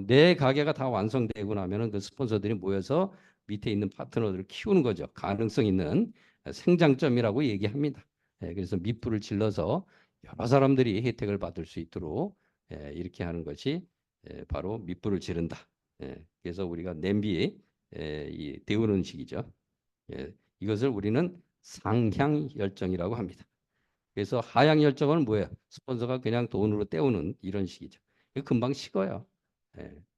내 가게가 다 완성되고 나면은 그 스폰서들이 모여서 밑에 있는 파트너들을 키우는 거죠. 가능성 있는 생장점이라고 얘기합니다. 그래서 밑불을 질러서 여러 사람들이 혜택을 받을 수 있도록 이렇게 하는 것이 바로 밑불을 지른다. 그래서 우리가 냄비 이 데우는 식이죠. 이것을 우리는 상향 열정이라고 합니다. 그래서 하향 열정은 뭐예요? 스폰서가 그냥 돈으로 때우는 이런 식이죠. 이거 금방 식어요.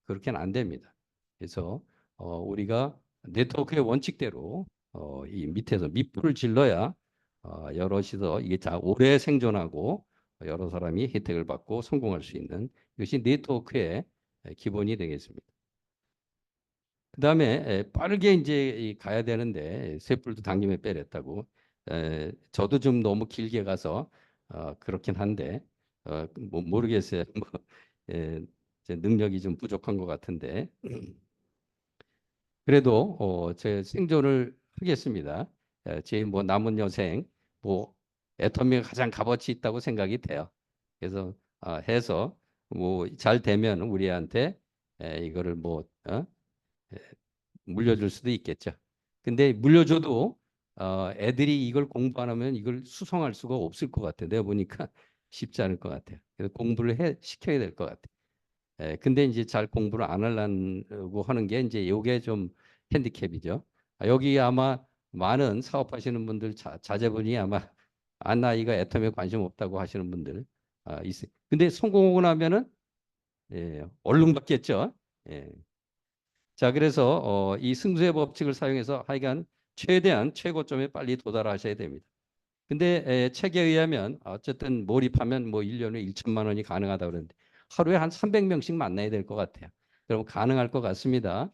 그렇게는 안 됩니다. 그래서 우리가 네트워크의 원칙대로 이 밑에서 밑불을 질러야 여럿이서 이게 자 오래 생존하고 여러 사람이 혜택을 받고 성공할 수 있는 이것이 네트워크의 기본이 되겠습니다. 그다음에 빠르게 이제 가야 되는데 쇠불도 당김에 빼랬다고. 저도 좀 너무 길게 가서 그렇긴 한데 모르겠어요. 뭐, 제 능력이 좀 부족한 것 같은데 그래도 제 생존을 하겠습니다. 제 뭐 남은 여생 뭐 애터미가 가장 값어치 있다고 생각이 돼요. 그래서 해서 뭐 잘 되면 우리한테 이거를 뭐 물려줄 수도 있겠죠. 근데 물려줘도 애들이 이걸 공부 안 하면 이걸 수성할 수가 없을 것 같아요. 내가 보니까 쉽지 않을 것 같아요. 그래서 공부를 시켜야 될 것 같아요. 근데 이제 잘 공부를 안 하려고 하는 게 이제 요게 좀 핸디캡이죠. 여기 아마 많은 사업하시는 분들 자제분이 아마 나 이거 애터미에 관심 없다고 하시는 분들 있어요. 근데 성공하고 나면은 얼른 받겠죠. 예. 자, 그래서 이 승수의 법칙을 사용해서 하여간 최대한 최고점에 빨리 도달하셔야 됩니다. 근데 책에 의하면 어쨌든 몰입하면 뭐 1년에 1천만 원이 가능하다 그러는데 하루에 한 300명씩 만나야 될 것 같아요. 그럼 가능할 것 같습니다.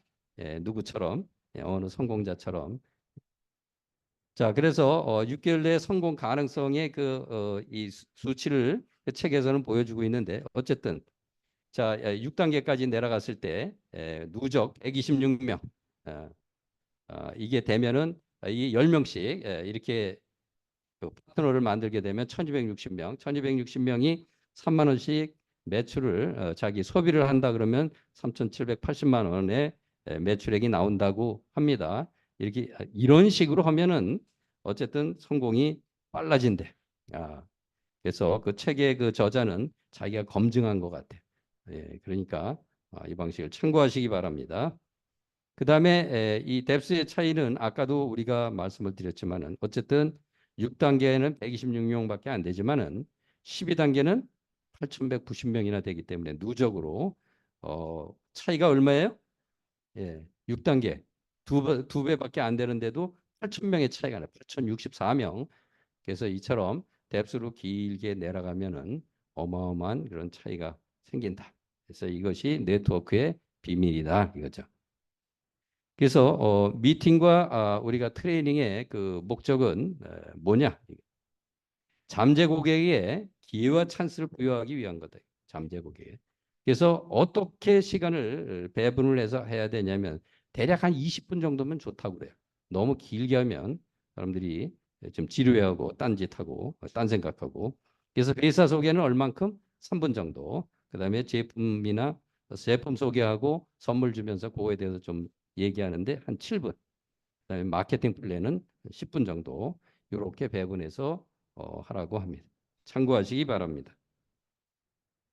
누구처럼 어느 성공자처럼. 자, 그래서 6개월 내 성공 가능성의 이 수치를 그 책에서는 보여주고 있는데 어쨌든 자, 6단계까지 내려갔을 때 누적 126명 이게 되면은 이 10명씩 이렇게 그 파트너를 만들게 되면 1260명, 1260명이 3만 원씩 매출을 자기 소비를 한다 그러면 3,780만 원의 매출액이 나온다고 합니다. 이렇게 이런 식으로 하면은 어쨌든 성공이 빨라진대. 그래서 그 책의 그 저자는 자기가 검증한 것 같아요. 그러니까 이 방식을 참고하시기 바랍니다. 그 다음에 이 뎁스의 차이는 아까도 우리가 말씀을 드렸지만은 어쨌든 6단계는 126명밖에 안 되지만은 12단계는 8,190명이나 되기 때문에 누적으로 차이가 얼마예요? 6단계 두 배밖에 안 되는데도 8,000명의 차이가 나요. 8,064명. 그래서 이처럼 뎁스로 길게 내려가면은 어마어마한 그런 차이가 생긴다. 그래서 이것이 네트워크의 비밀이다 이거죠. 그래서 미팅과 우리가 트레이닝의 그 목적은 뭐냐? 잠재 고객에게 기회와 찬스를 부여하기 위한 거다. 잠재 고객에. 그래서 어떻게 시간을 배분을 해서 해야 되냐면 대략 한 20분 정도면 좋다고 그래요. 너무 길게 하면 사람들이 좀 지루해하고 딴짓하고 딴 생각하고. 그래서 회사 소개는 얼만큼? 3분 정도. 그다음에 제품이나 제품 소개하고 선물 주면서 그거에 대해서 좀 얘기하는데 한 7분. 그다음에 마케팅 플랜은 10분 정도 이렇게 배분해서 하라고 합니다. 참고하시기 바랍니다.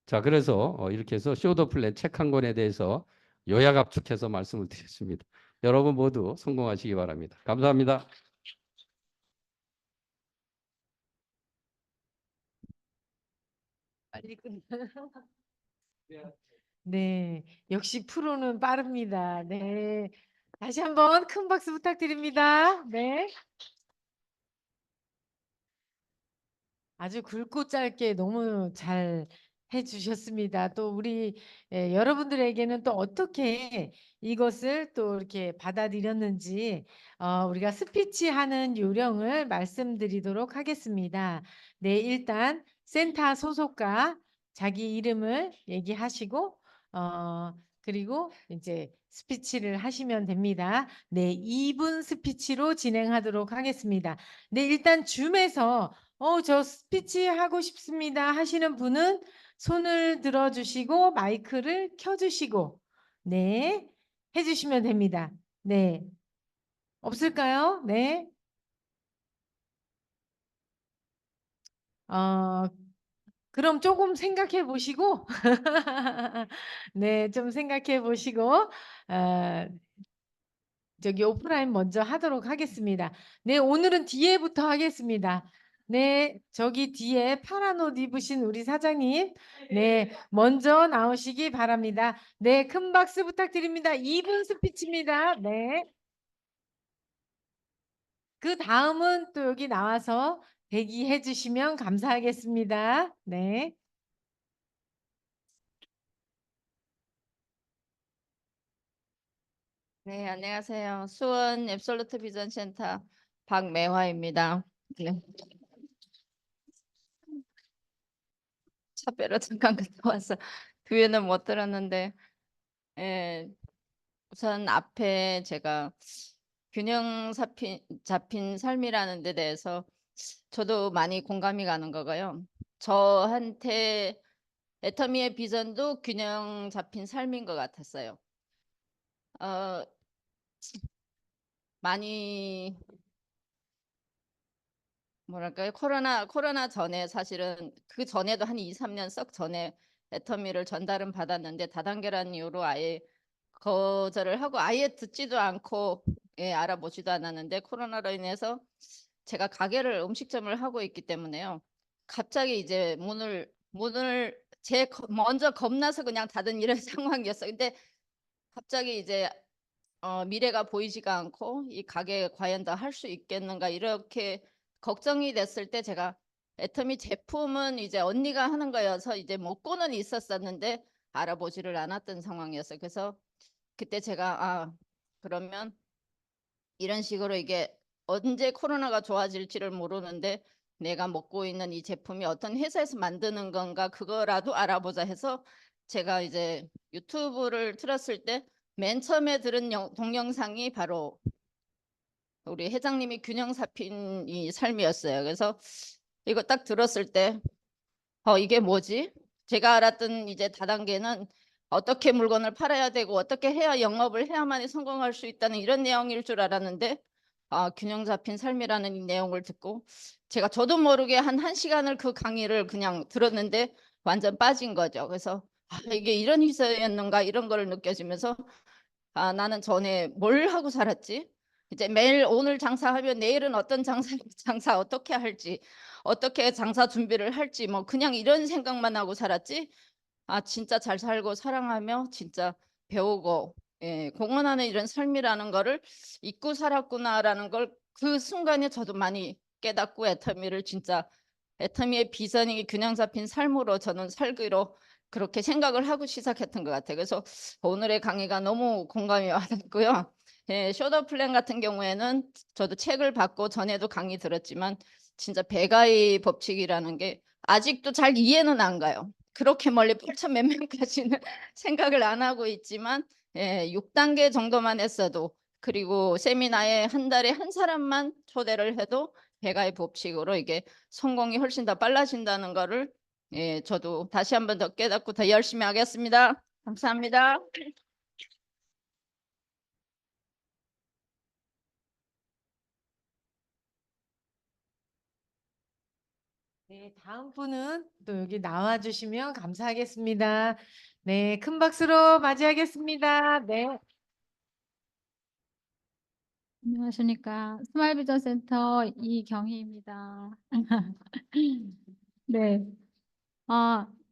자, 그래서 이렇게 해서 쇼더 플랜 책 한 권에 대해서 요약 압축해서 말씀을 드렸습니다. 여러분 모두 성공하시기 바랍니다. 감사합니다. 빨리 끝. 네, 역시 프로는 빠릅니다. 네, 다시 한번 큰 박수 부탁드립니다. 네. 아주 굵고 짧게 너무 잘 해주셨습니다. 또 우리 여러분들에게는 또 어떻게 이것을 또 이렇게 받아들였는지 우리가 스피치하는 요령을 말씀드리도록 하겠습니다. 네, 일단 센터 소속과 자기 이름을 얘기하시고 그리고 이제 스피치를 하시면 됩니다. 네, 2분 스피치로 진행하도록 하겠습니다. 네, 일단 줌에서 저 스피치 하고 싶습니다 하시는 분은 손을 들어주시고 마이크를 켜주시고 네, 해주시면 됩니다. 네, 없을까요? 네. 그럼 조금 생각해 보시고 네, 좀 생각해 보시고 저기 오프라인 먼저 하도록 하겠습니다. 네, 오늘은 뒤에부터 하겠습니다. 네, 저기 뒤에 파란 옷 입으신 우리 사장님, 네, 먼저 나오시기 바랍니다. 네, 큰 박수 부탁드립니다. 2분 스피치입니다. 네. 그 다음은 또 여기 나와서 대기해 주시면 감사하겠습니다. 네. 네, 안녕하세요. 수원 앱솔루트 비전 센터 박매화입니다. 네. 차 빼러 잠깐 갔다 와서 뒤에는 못 들었는데, 예, 우선 앞에 제가 잡힌 삶이라는 데 대해서 저도 많이 공감이 가는 거고요. 저한테 애터미의 비전도 균형 잡힌 삶인 것 같았어요. 어, 많이 뭐랄까요? 코로나 전에 사실은 그 전에도 한 2, 3년 썩 전에 애터미를 전달은 받았는데 다단계라는 이유로 아예 거절을 하고 아예 듣지도 않고 알아보지도 않았는데 코로나로 인해서 제가 가게를 음식점을 하고 있기 때문에요. 갑자기 이제 문을 먼저 겁나서 그냥 닫은 이런 상황이었어요. 근데 갑자기 이제 미래가 보이지가 않고 이 가게 과연 더 할 수 있겠는가 이렇게 걱정이 됐을 때 제가 애터미 제품은 이제 언니가 하는 거여서 이제 먹고는 있었었는데 알아보지를 않았던 상황이었어요. 그래서 그때 제가 그러면 이런 식으로 이게 언제 코로나가 좋아질지를 모르는데 내가 먹고 있는 이 제품이 어떤 회사에서 만드는 건가 그거라도 알아보자 해서 제가 이제 유튜브를 틀었을 때 맨 처음에 들은 동영상이 바로 우리 회장님이 균형 잡힌 이 삶이었어요. 그래서 이거 딱 들었을 때 이게 뭐지? 제가 알았던 이제 다단계는 어떻게 물건을 팔아야 되고 어떻게 해야 영업을 해야만이 성공할 수 있다는 이런 내용일 줄 알았는데 균형 잡힌 삶이라는 이 내용을 듣고 제가 저도 모르게 한 1시간을 그 강의를 그냥 들었는데 완전 빠진 거죠. 그래서 이게 이런 희소였는가 이런 걸 느껴지면서 나는 전에 뭘 하고 살았지? 이제 매일 오늘 장사하면 내일은 어떤 장사 어떻게 할지 어떻게 장사 준비를 할지 뭐 그냥 이런 생각만 하고 살았지. 진짜 잘 살고 사랑하며 진짜 배우고 공헌하는 이런 삶이라는 거를 잊고 살았구나라는 걸 그 순간에 저도 많이 깨닫고 애터미의 비전이 균형 잡힌 삶으로 저는 살기로 그렇게 생각을 하고 시작했던 것 같아요. 그래서 오늘의 강의가 너무 공감이 와닿고요. 쇼더 플랜 같은 경우에는 저도 책을 받고 전에도 강의 들었지만 진짜 배가의 법칙이라는 게 아직도 잘 이해는 안 가요. 그렇게 멀리 8천 몇 명까지는 생각을 안 하고 있지만 6단계 정도만 했어도 그리고 세미나에 한 달에 한 사람만 초대를 해도 배가의 법칙으로 이게 성공이 훨씬 더 빨라진다는 거를 저도 다시 한번 더 깨닫고 더 열심히 하겠습니다. 감사합니다. 네, 다음 분은 또 여기 나와 주시면 감사하겠습니다. 네, 큰 박수로 맞이하겠습니다. 네. 안녕하십니까. 스마일 비전 센터 이경희입니다. 네.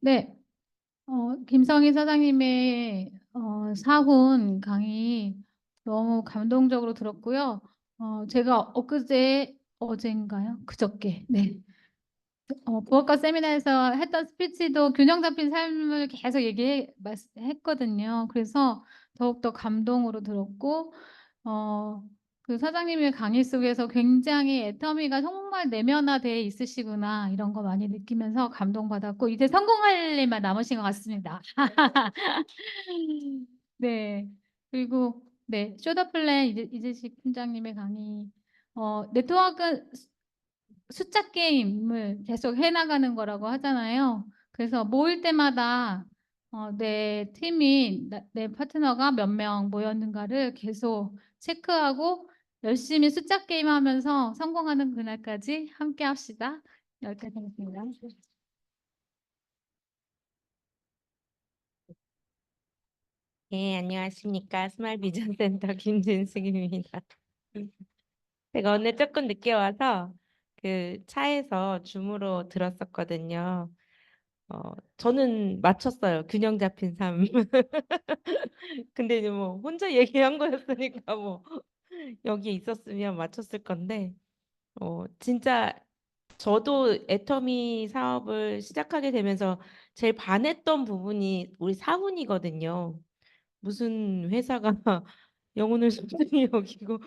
네. 김성희 사장님의 사훈 강의 너무 감동적으로 들었고요. 제가 어젠가요? 그저께. 네. 부엌과 세미나에서 했던 스피치도 균형 잡힌 삶을 계속 했거든요. 그래서 더욱더 감동으로 들었고 그 사장님의 강의 속에서 굉장히 애터미가 정말 내면화돼 있으시구나 이런 거 많이 느끼면서 감동받았고 이제 성공할 일만 남으신 것 같습니다. 네. 그리고 네, 쇼더 플랜 이재식 팀장님의 강의 네트워크는 숫자 게임을 계속 해나가는 거라고 하잖아요. 그래서 모일 때마다 내 팀이 내 파트너가 몇 명 모였는가를 계속 체크하고 열심히 숫자 게임 하면서 성공하는 그날까지 함께 합시다. 여기까지 하겠습니다. 네, 안녕하십니까. 스마일 비전 센터 김진숙입니다. 제가 오늘 조금 늦게 와서 그 차에서 줌으로 들었었거든요. 저는 맞췄어요. 균형 잡힌 삶. 근데 이제 뭐 혼자 얘기한 거였으니까 뭐 여기 있었으면 맞췄을 건데 진짜 저도 애터미 사업을 시작하게 되면서 제일 반했던 부분이 우리 사훈이거든요. 무슨 회사가 영혼을 소중히 여기고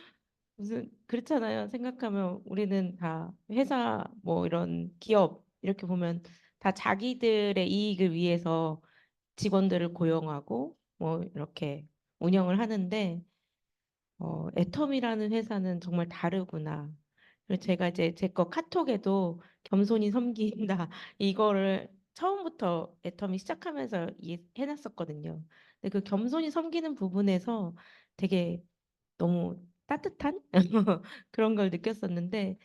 무슨 그렇잖아요. 생각하면 우리는 다 회사 뭐 이런 기업 이렇게 보면 다 자기들의 이익을 위해서 직원들을 고용하고 뭐 이렇게 운영을 하는데 애텀이라는 회사는 정말 다르구나. 그래서 제가 이제 제 거 카톡에도 겸손히 섬긴다 이거를 처음부터 애텀이 시작하면서 해놨었거든요. 근데 그 겸손히 섬기는 부분에서 되게 너무 따뜻한 그런 걸 느꼈었는데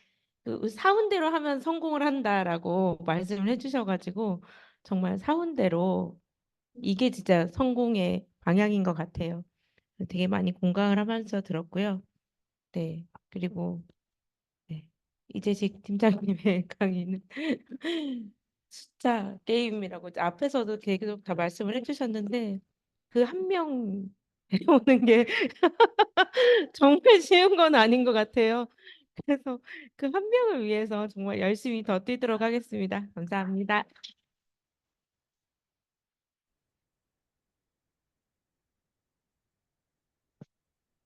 그 사훈대로 하면 성공을 한다라고 말씀을 해주셔가지고 정말 사훈대로 이게 진짜 성공의 방향인 것 같아요. 되게 많이 공감을 하면서 들었고요. 네, 그리고 네, 이재식 팀장님의 강의는 숫자 게임이라고 앞에서도 계속 다 말씀을 해주셨는데 그 한 명 배우는 게 정말 쉬운 건 아닌 것 같아요. 그래서 그 한 명을 위해서 정말 열심히 더 뛰도록 하겠습니다. 감사합니다.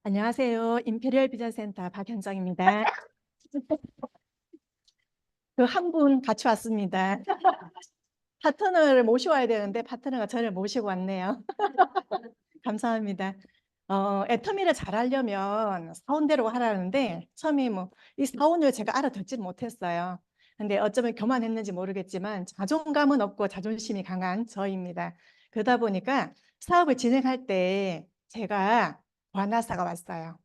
안녕하세요. 임페리얼 비전센터 박현정입니다. 그 한 분 같이 왔습니다. 파트너를 모셔와야 되는데 파트너가 저를 모시고 왔네요. 감사합니다. 애터미를 잘하려면 사원대로 하라는데 처음에 뭐 이 사원을 제가 알아듣지 못했어요. 근데 어쩌면 교만했는지 모르겠지만 자존감은 없고 자존심이 강한 저입니다. 그러다 보니까 사업을 진행할 때 제가 관나사가 왔어요.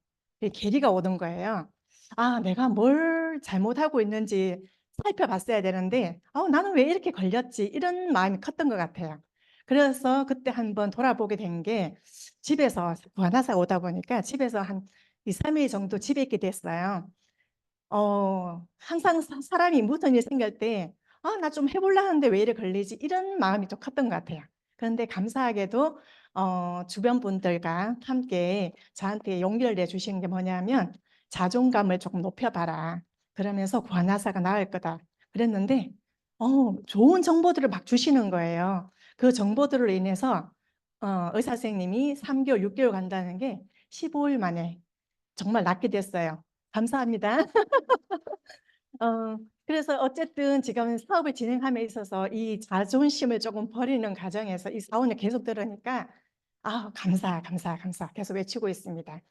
계리가 오는 거예요. 아, 내가 뭘 잘못하고 있는지 살펴봤어야 되는데 나는 왜 이렇게 걸렸지? 이런 마음이 컸던 것 같아요. 그래서 그때 한번 돌아보게 된 게 집에서 관나사가 오다 보니까 집에서 한 2, 3일 정도 집에 있게 됐어요. 항상 사람이 무슨 일 생길 때 나 좀 해볼라 하는데 왜 이래 걸리지? 이런 마음이 좀 컸던 것 같아요. 그런데 감사하게도 주변 분들과 함께 저한테 용기를 내주신 게 뭐냐면 자존감을 조금 높여봐라. 그러면서 관나사가 나을 거다. 그랬는데 좋은 정보들을 막 주시는 거예요. 그 정보들로 인해서 의사 선생님이 3개월, 6개월 간다는 게 15일 만에 정말 낫게 됐어요. 감사합니다. 그래서 어쨌든 지금 사업을 진행함에 있어서 이 자존심을 조금 버리는 과정에서 이 사원을 계속 들으니까 감사, 감사, 감사 계속 외치고 있습니다.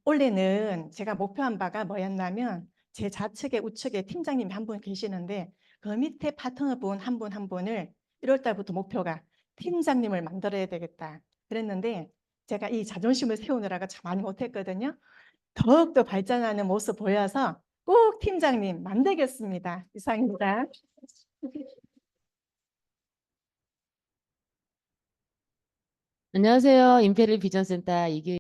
올해는 제가 목표한 바가 뭐였냐면 제 좌측에 우측에 팀장님이 한 분 계시는데 그 밑에 파트너분 한 분 한 분을 1월 달부터 목표가 팀장님을 만들어야 되겠다 그랬는데 제가 이 자존심을 세우느라가 참 많이 못했거든요. 더욱더 발전하는 모습 보여서 꼭 팀장님 만들겠습니다. 이상입니다. 안녕하세요. 임페리얼 비전센터 이규